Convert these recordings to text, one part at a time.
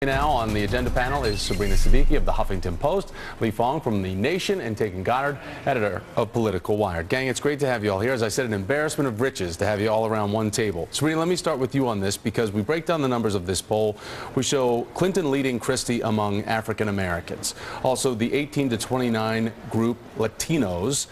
Now on the agenda panel is Sabrina Siddiqui of the Huffington Post, Lee Fong from The Nation, and Taegan Goddard, editor of Political Wire. Gang, it's great to have you all here. As I said, an embarrassment of riches to have you all around one table. Sabrina, let me start with you on this because we break down the numbers of this poll. We show Clinton leading Christie among African Americans. Also, the 18 to 29 group, Latinos.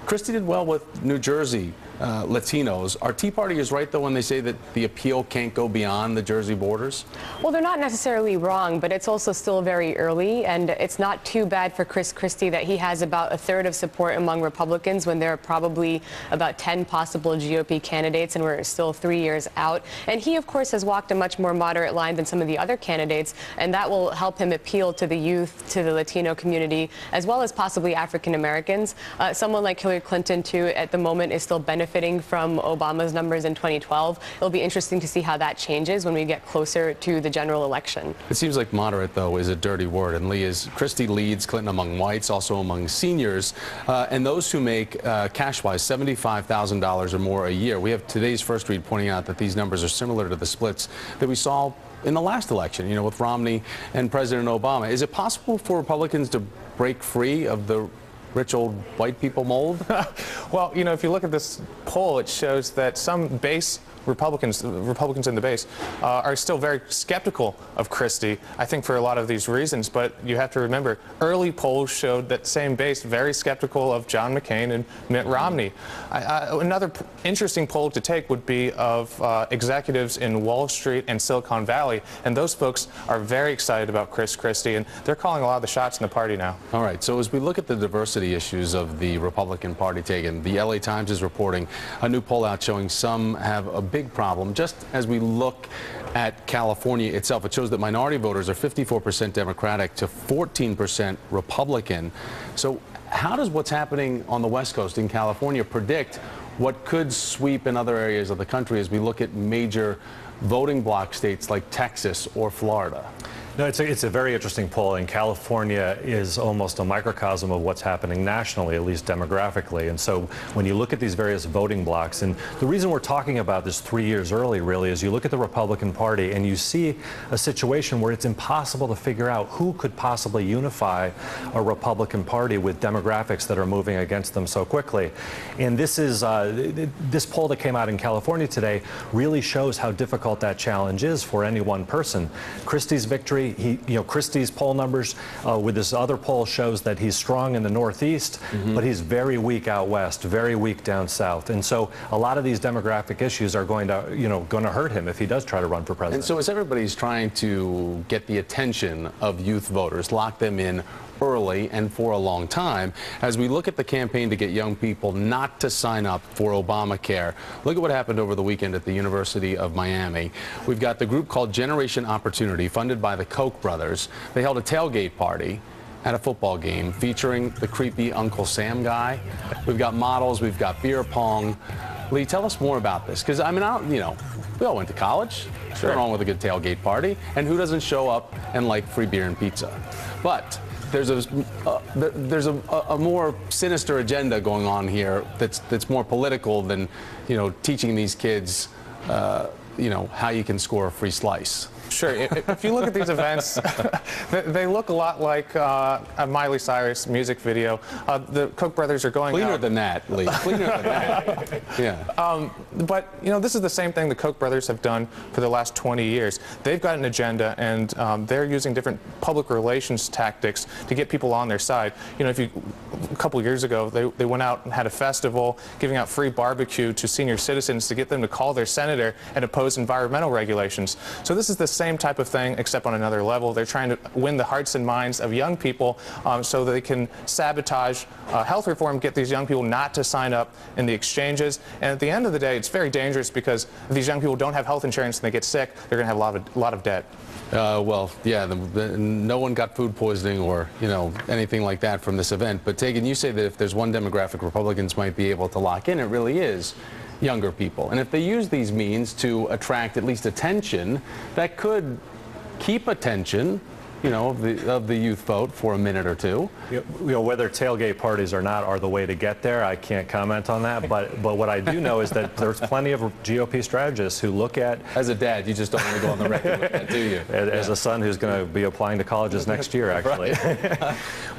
Christie did well with New Jersey Latinos. Are Tea Partiers right, though, when they say that the appeal can't go beyond the Jersey borders? Well, they're not necessarily wrong, but it's also still very early, and it's not too bad for Chris Christie that he has about a third of support among Republicans when there are probably about 10 possible GOP candidates, and we're still 3 years out. And he, of course, has walked a much more moderate line than some of the other candidates, and that will help him appeal to the youth, to the Latino community, as well as possibly African Americans. Someone like Hillary Clinton, too, at the moment is still benefiting from Obama's numbers in 2012. It'll be interesting to see how that changes when we get closer to the general election. It seems like moderate, though, is a dirty word. And Lee, is Christie leads Clinton among whites, also among seniors, and those who make cash-wise $75,000 or more a year. We have today's first read pointing out that these numbers are similar to the splits that we saw in the last election, you know, with Romney and President Obama. Is it possible for Republicans to break free of the rich old white people mold? Well, you know, if you look at this poll, it shows that some base Republicans in the base, are still very skeptical of Christie, I think for a lot of these reasons. But you have to remember, early polls showed that same base very skeptical of John McCain and Mitt Romney. Another interesting poll to take would be of executives in Wall Street and Silicon Valley, and those folks are very excited about Chris Christie, and they're calling a lot of the shots in the party now. All right, so as we look at the diversity issues of the Republican Party, Taegan, the LA Times is reporting a new poll out showing some have a big problem. Just as we look at California itself, it shows that minority voters are 54% Democratic to 14% Republican. So how does what's happening on the West Coast in California predict what could sweep in other areas of the country as we look at major voting bloc states like Texas or Florida? No, it's a very interesting poll, and California is almost a microcosm of what's happening nationally, at least demographically. And so when you look at these various voting blocks, and the reason we're talking about this 3 years early really is you look at the Republican Party and you see a situation where it's impossible to figure out who could possibly unify a Republican Party with demographics that are moving against them so quickly. And this is this poll that came out in California today really shows how difficult that challenge is for any one person. Christie's victory, Christie's poll numbers with this other poll shows that he's strong in the Northeast, but he's very weak out west, very weak down south. And so a lot of these demographic issues are going to hurt him if he does try to run for president. And so as everybody's trying to get the attention of youth voters, lock them in early and for a long time, as we look at the campaign to get young people not to sign up for Obamacare, look at what happened over the weekend at the University of Miami. We've got the group called Generation Opportunity, funded by the Koch brothers. They held a tailgate party at a football game featuring the creepy Uncle Sam guy. We've got models, we've got beer pong. Lee, tell us more about this, because I mean, we all went to college. Sure. Nothing wrong with a good tailgate party, and who doesn't show up and like free beer and pizza? But there's a more sinister agenda going on here that's more political than teaching these kids how you can score a free slice. Sure. If you look at these events, they look a lot like a Miley Cyrus music video. The Koch brothers are going cleaner out. Than that, Lee. Cleaner than that. Yeah. But this is the same thing the Koch brothers have done for the last 20 years. They've got an agenda, and they're using different public relations tactics to get people on their side. A couple years ago, they went out and had a festival, giving out free barbecue to senior citizens to get them to call their senator and oppose environmental regulations. So this is the same type of thing, except on another level. They're trying to win the hearts and minds of young people so that they can sabotage health reform, get these young people not to sign up in the exchanges. And at the end of the day, it's very dangerous, because if these young people don't have health insurance and they get sick, they're going to have a lot of debt. Well, yeah, no one got food poisoning or, anything like that from this event. But Taegan, you say that if there's one demographic Republicans might be able to lock in, it really is younger people. And if they use these means to attract at least attention, that could keep attention of the youth vote for a minute or two. Whether tailgate parties or not are the way to get there, I can't comment on that. But what I do know is that there's plenty of GOP strategists who look at. As a dad, you just don't want to go on the record with that, do you? As a son who's going to be applying to colleges next year, actually.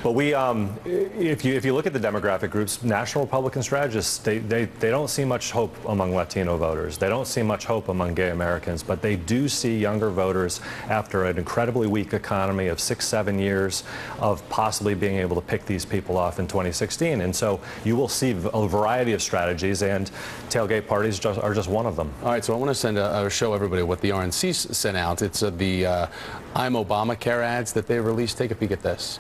But if you look at the demographic groups, national Republican strategists, they don't see much hope among Latino voters. They don't see much hope among gay Americans, but they do see younger voters after an incredibly weak economy of 6-7 years of possibly being able to pick these people off in 2016. And so you will see a variety of strategies, and tailgate parties are just one of them. All right, so I want to show everybody what the RNC sent out. It's the I'm Obamacare ads that they released. Take a peek at this.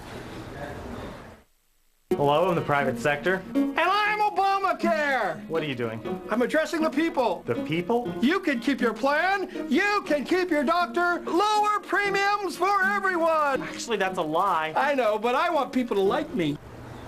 Hello, I'm the private sector. And I'm Obamacare! What are you doing? I'm addressing the people. The people? You can keep your plan. You can keep your doctor. Lower premiums for everyone. Actually, that's a lie. I know, but I want people to like me.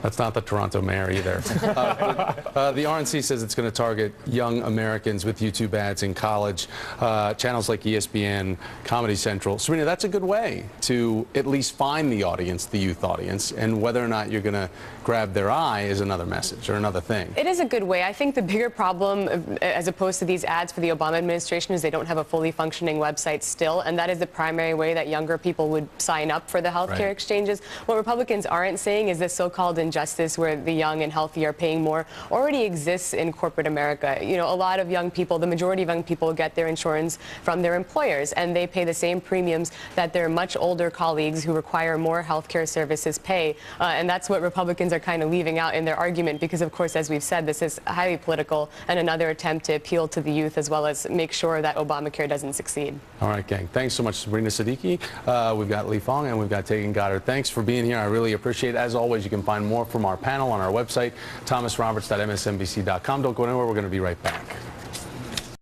That's not the Toronto mayor either. The RNC says it's going to target young Americans with YouTube ads in college, channels like ESPN, Comedy Central. Serena, that's a good way to at least find the audience, the youth audience, and whether or not you're going to grab their eye is another message or another thing. It is a good way. I think the bigger problem, as opposed to these ads for the Obama administration, is they don't have a fully functioning website still, and that is the primary way that younger people would sign up for the healthcare exchanges. What Republicans aren't saying is this so-called injustice where the young and healthy are paying more already exists in corporate America. A lot of young people, the majority of young people, get their insurance from their employers, and they pay the same premiums that their much older colleagues who require more healthcare services pay. And that's what Republicans are kind of leaving out in their argument because, of course, as we've said, this is highly political and another attempt to appeal to the youth as well as make sure that Obamacare doesn't succeed. All right, gang. Thanks so much, Sabrina Siddiqui. We've got Lee Fong and we've got Taegan Goddard. Thanks for being here. I really appreciate it. As always, you can find more from our panel on our website, thomasroberts.msnbc.com. Don't go anywhere. We're going to be right back.